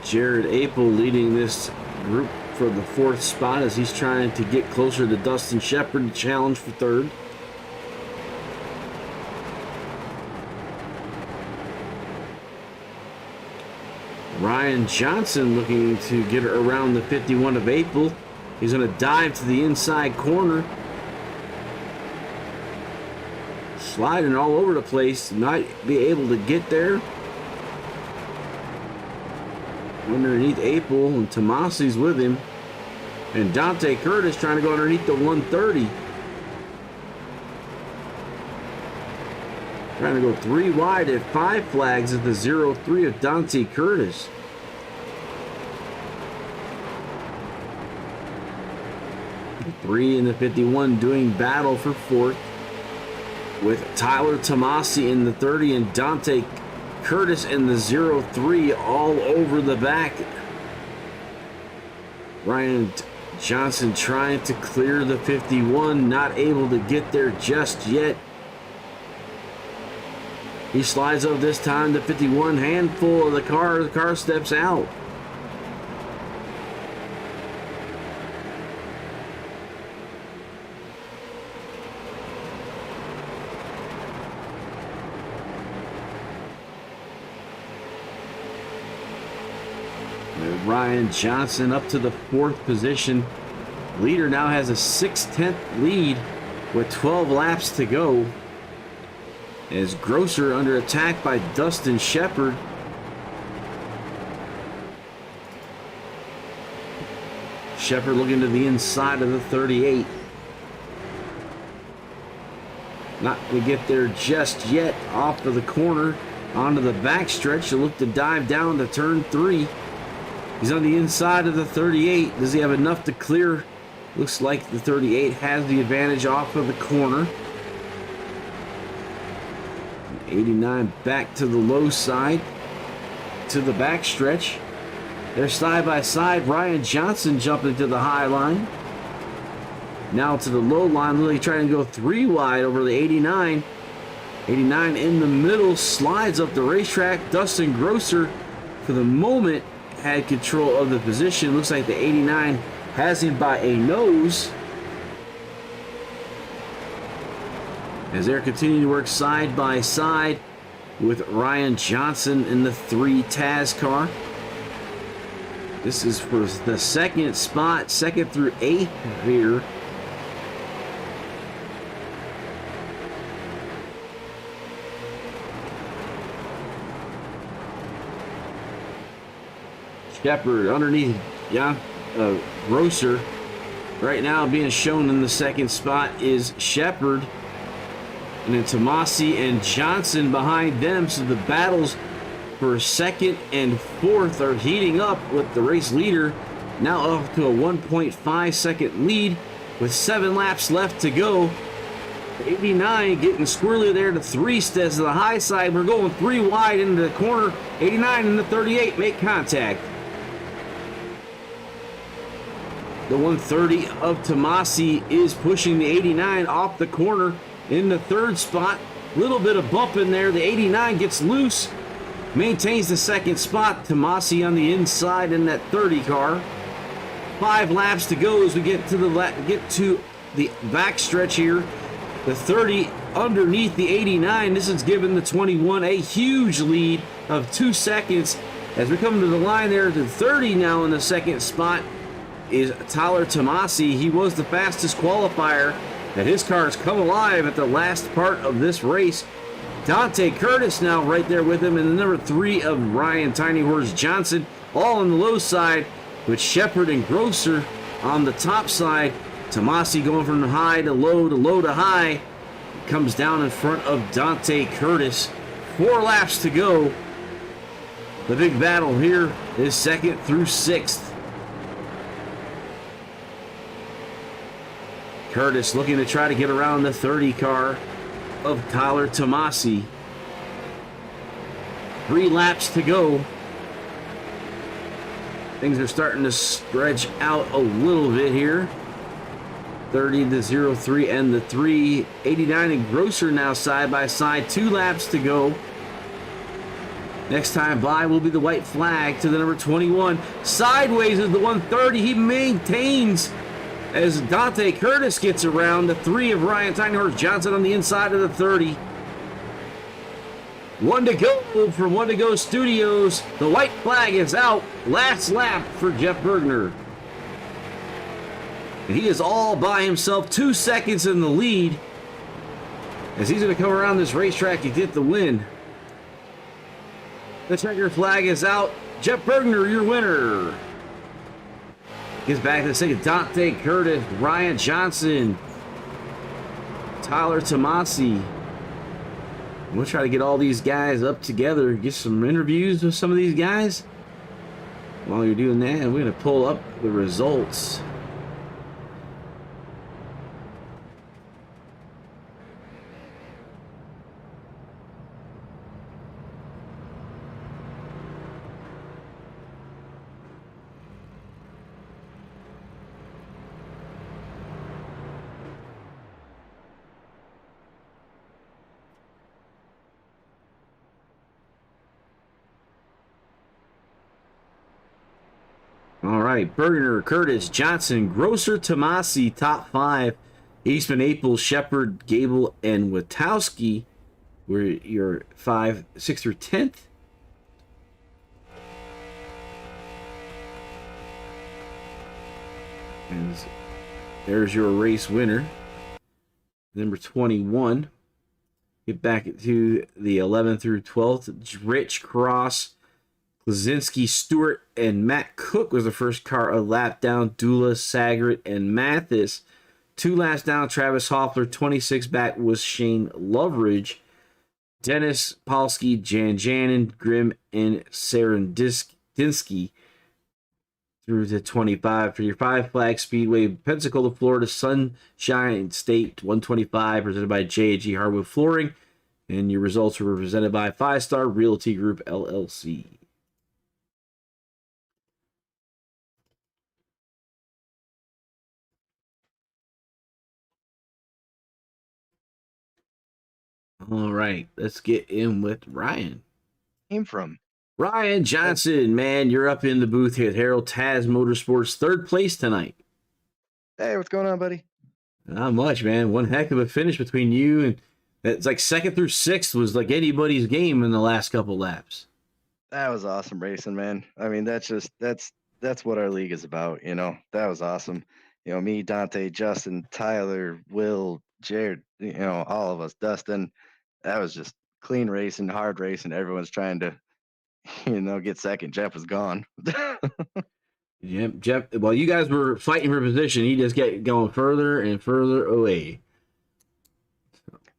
Jared Apel leading this group for the fourth spot as he's trying to get closer to Dustin Shepard to challenge for third. Ryan Johnson looking to get around the 51 of Apel. He's going to dive to the inside corner. Sliding all over the place. Might be able to get there. Underneath Apel, and Tomasi's with him. And Dante Curtis trying to go underneath the 130. Trying to go three wide at Five Flags at the 0-3 of Dante Curtis. The 3 and the 51 doing battle for fourth, with Tyler Tomasi in the 30 and Dante Curtis in the 0-3 all over the back. Ryan Johnson trying to clear the 51, not able to get there just yet. He slides up this time, the 51, handful of the car steps out. Ryan Johnson up to the 4th position. Leader now has a 6/10 lead with 12 laps to go. As Grosser under attack by Dustin Shepard. Shepard looking to the inside of the 38. Not going to get there just yet. Off of the corner onto the backstretch to look to dive down to turn 3. He's on the inside of the 38. Does he have enough to clear? Looks like the 38 has the advantage off of the corner. 89 back to the low side, to the backstretch. They're side by side. Ryan Johnson jumping to the high line. Now to the low line, really trying to go 3 wide over the 89. 89 in the middle, slides up the racetrack. Dustin Grosser, for the moment, had control of the position. Looks like the 89 has him by a nose. As they're continuing to work side by side with Ryan Johnson in the 3 Taz car. This is for the 2nd spot, 2nd through 8th here. Shepard underneath Grosser. Right now being shown in the 2nd spot is Shepard. And then Tomasi and Johnson behind them. So the battles for 2nd and 4th are heating up with the race leader now up to a 1.5 second lead with 7 laps left to go. 89 getting squirrely there to 3 steps to the high side. We're going 3 wide into the corner. 89 and the 38 make contact. The 130 of Tomasi is pushing the 89 off the corner in the 3rd spot. Little bit of bump in there. The 89 gets loose, maintains the 2nd spot. Tomasi on the inside in that 30 car. 5 laps to go as we get to the backstretch here. The 30 underneath the 89. This has given the 21 a huge lead of 2 seconds. As we come to the line there, the 30 now in the 2nd spot is Tyler Tomasi. He was the fastest qualifier, and his car has come alive at the last part of this race. Dante Curtis now right there with him, and the number 3 of Ryan Tiny Horse Johnson, all on the low side, with Shepard and Grosser on the top side. Tomasi going from high to low to high. Comes down in front of Dante Curtis. 4 laps to go. The big battle here is 2nd through 6th. Curtis looking to try to get around the 30 car of Tyler Tomasi. 3 laps to go. Things are starting to stretch out a little bit here. 30 to 03 and the 3. 89 and Grosser now side by side. 2 laps to go. Next time by will be the white flag to the number 21. Sideways is the 130. He maintains as Dante Curtis gets around the 3 of Ryan Tiny Horse Johnson on the inside of the 30. 1 to go from 1 to Go Studios. The white flag is out. Last lap for Jeff Bergner. And he is all by himself, 2 seconds in the lead, as he's going to come around this racetrack and get the win. The checker flag is out. Jeff Bergner, your winner. Gets back to the second. Dante Curtis, Ryan Johnson, Tyler Tomasi. We'll try to get all these guys up together, get some interviews with some of these guys. While you're doing that, we're going to pull up the results. right, Bergener, Curtis, Johnson, Grosser, Tomasi, top 5. Eastman, Apel, Shepard, Gable, and Witowski were your 5, 6 through 10th. And there's your race winner, number 21. Get back to the 11th through 12th. Rich, Cross, Klaczynski, Stewart, and Matt Cook was the first car a lap down. Dula, Sagret, and Mathis. 2 laps down, Travis Hoffler. 26 back was Shane Loveridge. Dennis, Polsky, Jan Janin, Grimm, and Sarandinsky through to 25 for your 5 Flag Speedway, Pensacola, Florida, Sunshine State 125, presented by J&G Hardwood Flooring. And your results were presented by 5 Star Realty Group, LLC. All right, let's get in with Ryan. Came from Ryan Johnson, man, you're up in the booth here at Harold Taz Motorsports, 3rd place tonight. Hey, what's going on, buddy? Not much, man. One heck of a finish between you, and it's like 2nd through 6th was like anybody's game in the last couple laps. That was awesome racing, man. I mean, that's what our league is about, you know. That was awesome. You know, me, Dante, Justin, Tyler, Will, Jared, you know, all of us, Dustin. That was just clean racing, hard racing. Everyone's trying to, you know, get second. Jeff was gone. Yep, Jeff. Well, you guys were fighting for position. He just kept going further and further away.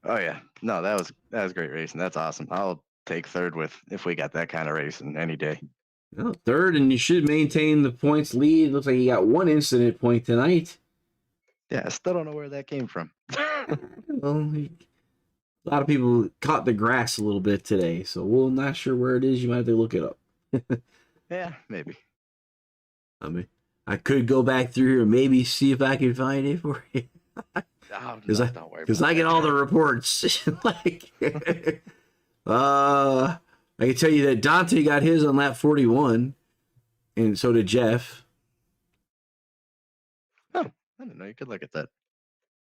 Oh yeah, no, that was great racing. That's awesome. I'll take 3rd if we got that kind of racing any day. Well, 3rd, and you should maintain the points lead. Looks like you got 1 incident point tonight. Yeah, I still don't know where that came from. Well, a lot of people caught the grass a little bit today, so we're not sure where it is. You might have to look it up. Yeah, maybe. I mean, I could go back through here and maybe see if I can find it for you. Because I get all the reports. Like, I can tell you that Dante got his on lap 41, and so did Jeff. Oh, I didn't know you could look at that.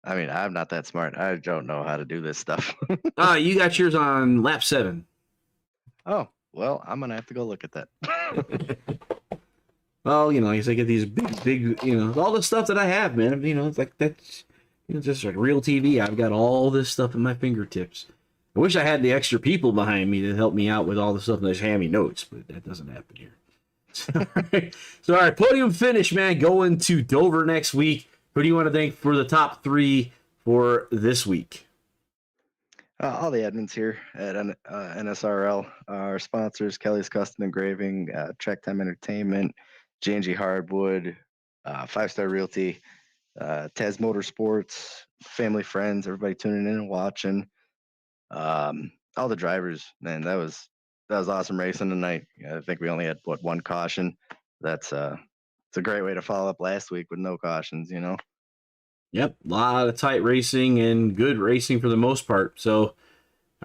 I mean, I'm not that smart. I don't know how to do this stuff. You got yours on lap 7. Oh, well, I'm gonna have to go look at that. Well, you know, I get these big, you know, all the stuff that I have, man. You know, it's like that's, you know, just like real TV. I've got all this stuff at my fingertips. I wish I had the extra people behind me to help me out with all the stuff and just hand me notes, but that doesn't happen here. So, all right, podium finish, man. Going to Dover next week. Who do you want to thank for the top 3 for this week? All the admins here at NSRL, our sponsors: Kelly's Custom Engraving, Track Time Entertainment, J&G Hardwood, 5 Star Realty, Taz Motorsports, family, friends, everybody tuning in and watching. All the drivers, man, that was awesome racing tonight. I think we only had 1 caution. That's it's a great way to follow up last week with no cautions, you know. Yep, a lot of tight racing and good racing for the most part. So,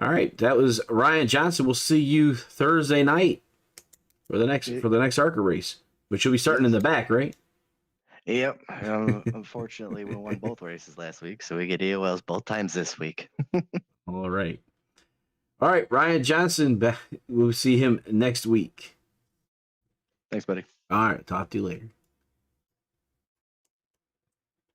all right, that was Ryan Johnson. We'll see you Thursday night for the next ARCA race, which you'll be starting in the back, right? Yep. Unfortunately, we won both races last week, so we get EOLs both times this week. All right. All right, Ryan Johnson, we'll see him next week. Thanks, buddy. All right, talk to you later.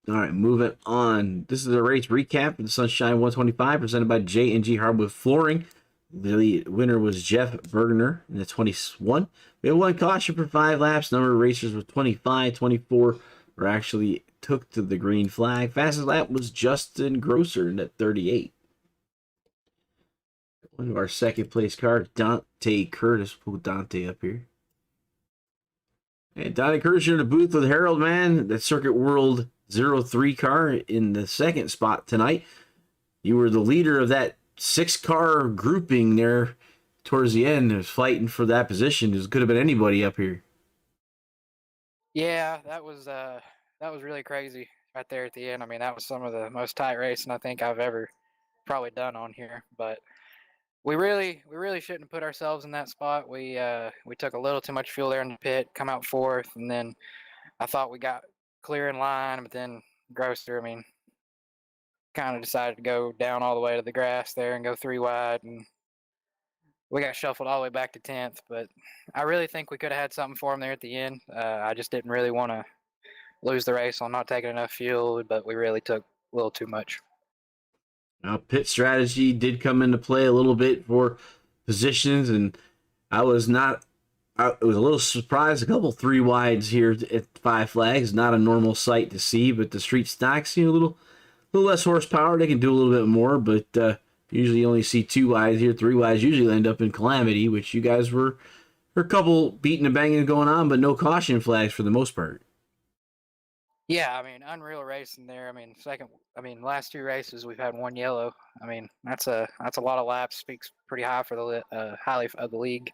All right, moving on. This is a race recap for the Sunshine 125 presented by J&G Hardwood Flooring. The winner was Jeff Bergener in the 21. We had 1 caution for 5 laps. Number of racers was 25, 24 were actually took to the green flag. Fastest lap was Justin Grosser in at 38. One of our second place cars, Dante Curtis. Put Dante up here. And Dante Curtis, you're in the booth with Harold, man. That Circuit World 03 car in the 2nd spot tonight. You were the leader of that 6-car grouping there towards the end. It was fighting for that position. It could have been anybody up here. Yeah, that was really crazy right there at the end. I mean, that was some of the most tight racing I think I've ever probably done on here. But we really shouldn't have put ourselves in that spot. We took a little too much fuel there in the pit, come out 4th, and then I thought we got clear in line, but then Grosser, I mean, kind of decided to go down all the way to the grass there and go 3 wide, and we got shuffled all the way back to 10th. But I really think we could have had something for him there at the end. I just didn't really want to lose the race on not taking enough fuel, but we really took a little too much. Now, pit strategy did come into play a little bit for positions, and I was a little surprised. A couple 3 wides here at Five Flags, not a normal sight to see, but the street stocks, a little less horsepower. They can do a little bit more, but usually you only see 2 wides here. 3 wides usually end up in calamity, which you guys were a couple beating and banging going on, but no caution flags for the most part. Yeah, I mean, unreal racing there. I mean, last 2 races we've had 1 yellow. I mean, that's a lot of laps. Speaks pretty high for the highly of the league.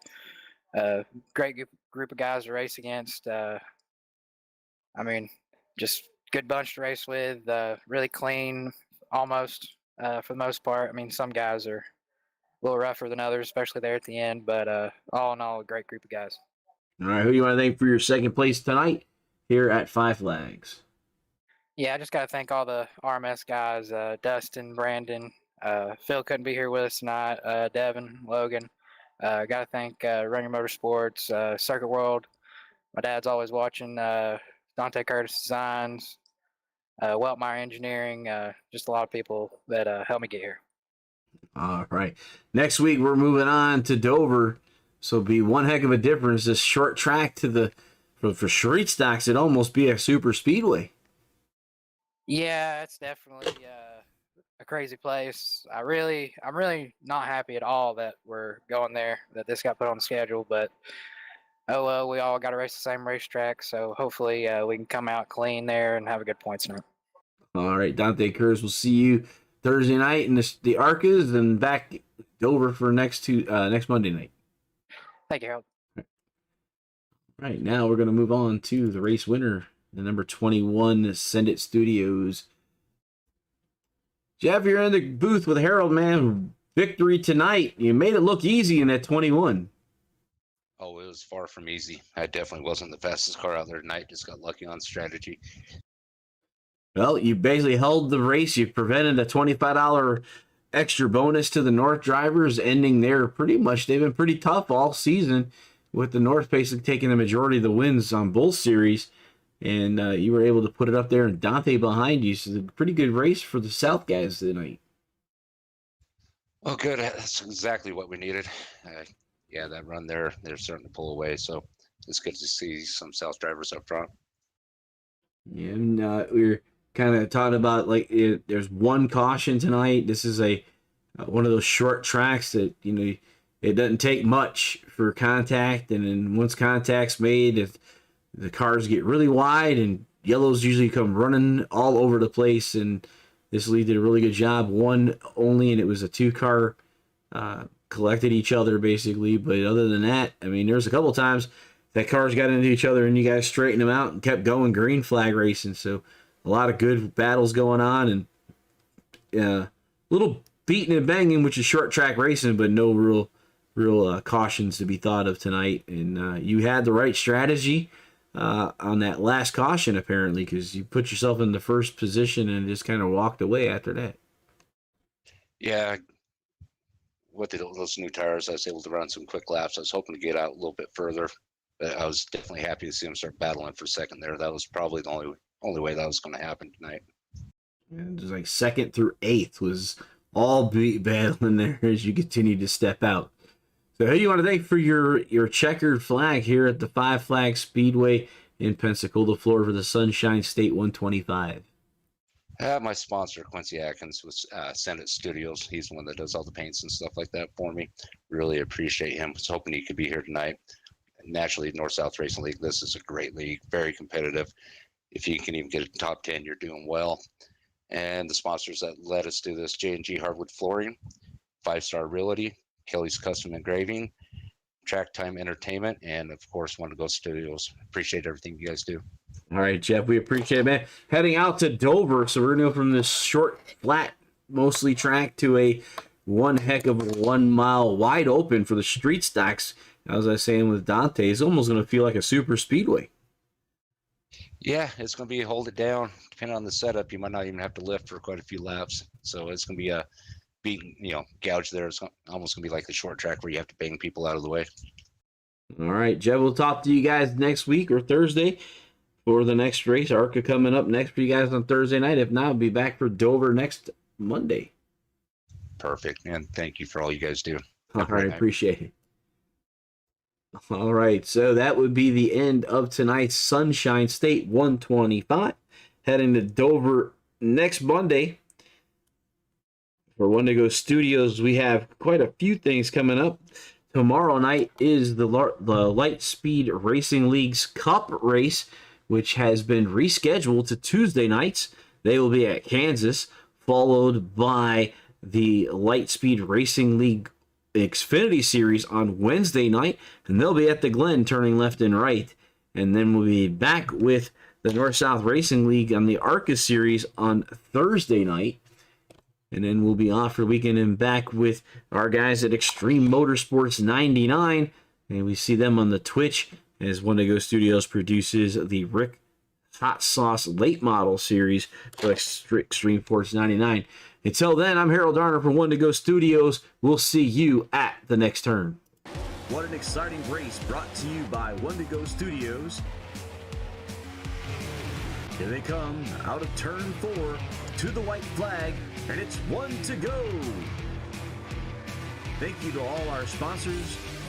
Great group of guys to race against. I mean, just good bunch to race with. Really clean, almost for the most part. I mean, some guys are a little rougher than others, especially there at the end. But all in all, a great group of guys. All right, who do you want to thank for your second place tonight here at Five Flags? Yeah, I just got to thank all the RMS guys, Dustin, Brandon, Phil couldn't be here with us tonight, Devin, Logan. Got to thank Running Motorsports, Circuit World. My dad's always watching, Dante Curtis Designs, Weltmeyer Engineering, just a lot of people that helped me get here. All right. Next week, we're moving on to Dover. So it'll be one heck of a difference. This short track for street stocks, it'd almost be a super speedway. Yeah, it's definitely a crazy place. I'm really not happy at all that we're going there, that this got put on the schedule, but oh well, we all got to race the same racetrack, so hopefully we can come out clean there and have a good points night. All right, Dante Curtis, we'll see you Thursday night in the Arcas and back Dover for next Monday night. Thank you, Harold. All right, now we're going to move on to the race winner, the number 21 Send It Studios. Jeff, you're in the booth with Harold, man. Victory tonight. You made it look easy in that 21. Oh, it was far from easy. I definitely wasn't the fastest car out there tonight. Just got lucky on strategy. Well, you basically held the race. You prevented a $25 extra bonus to the North drivers, ending there pretty much. They've been pretty tough all season, with the North basically taking the majority of the wins on both series. And you were able to put it up there, and Dante behind you. So it's a pretty good race for the South guys tonight. Well, good. That's exactly what we needed. Yeah, that run there, they're starting to pull away. So it's good to see some South drivers up front. Yeah, and we were kind of talking about there's one caution tonight. This is one of those short tracks that it doesn't take much for contact, and then once contact's made, if the cars get really wide, and yellows usually come running all over the place, and this lead did a really good job. One only, and it was a 2-car collected each other basically. But other than that, I mean, there's a couple times that cars got into each other and you guys straightened them out and kept going green flag racing. So a lot of good battles going on, and little beating and banging, which is short track racing, but no real cautions to be thought of tonight. And you had the right strategy on that last caution, apparently, because you put yourself in the first position and just kind of walked away after that. Yeah, with those new tires, I was able to run some quick laps. I was hoping to get out a little bit further, but I was definitely happy to see them start battling for second there. That was probably the only way that was going to happen tonight. And just like 2nd through 8th was all battling there as you continued to step out. So who do you want to thank for your checkered flag here at the Five Flags Speedway in Pensacola, Florida for the Sunshine State 125? My sponsor, Quincy Atkins, was Send It Studios. He's the one that does all the paints and stuff like that for me. Really appreciate him. Was hoping he could be here tonight. Naturally, North-South Racing League, this is a great league, very competitive. If you can even get a top 10, you're doing well. And the sponsors that let us do this, J&G Hardwood Flooring, 5-Star Realty, Kelly's Custom Engraving, Track Time Entertainment, and of course, One to Go Studios. Appreciate everything you guys do. All right, Jeff, we appreciate it, man. Heading out to Dover, so we're going to go from this short, flat, mostly track to a one heck of a 1 mile wide open for the street stocks. As I was saying with Dante, it's almost going to feel like a super speedway. Yeah, it's going to be hold it down. Depending on the setup, you might not even have to lift for quite a few laps. So it's going to be a gouge there. It's almost going to be like the short track where you have to bang people out of the way. All right, Jeb, we'll talk to you guys next week or Thursday for the next race. ARCA coming up next for you guys on Thursday night. If not, we'll be back for Dover next Monday. Perfect, man. Thank you for all you guys do. All right, appreciate it. All right, so that would be the end of tonight's Sunshine State 125. Heading to Dover next Monday. For Wendigo Studios, we have quite a few things coming up. Tomorrow night is the Light Speed Racing League's Cup race, which has been rescheduled to Tuesday nights. They will be at Kansas, followed by the Light Speed Racing League Xfinity Series on Wednesday night, and they'll be at the Glen turning left and right. And then we'll be back with the North-South Racing League on the ARCA Series on Thursday night. And then we'll be off for the weekend and back with our guys at Extreme Motorsports 99. And we see them on the Twitch as Wendigo Studios produces the Rick Hot Sauce Late Model Series for Extreme Sports 99. Until then, I'm Harold Darner from Wendigo Studios. We'll see you at the next turn. What an exciting race brought to you by Wendigo Studios. Here they come out of turn 4 to the white flag, and it's 1 to go. Thank you to all our sponsors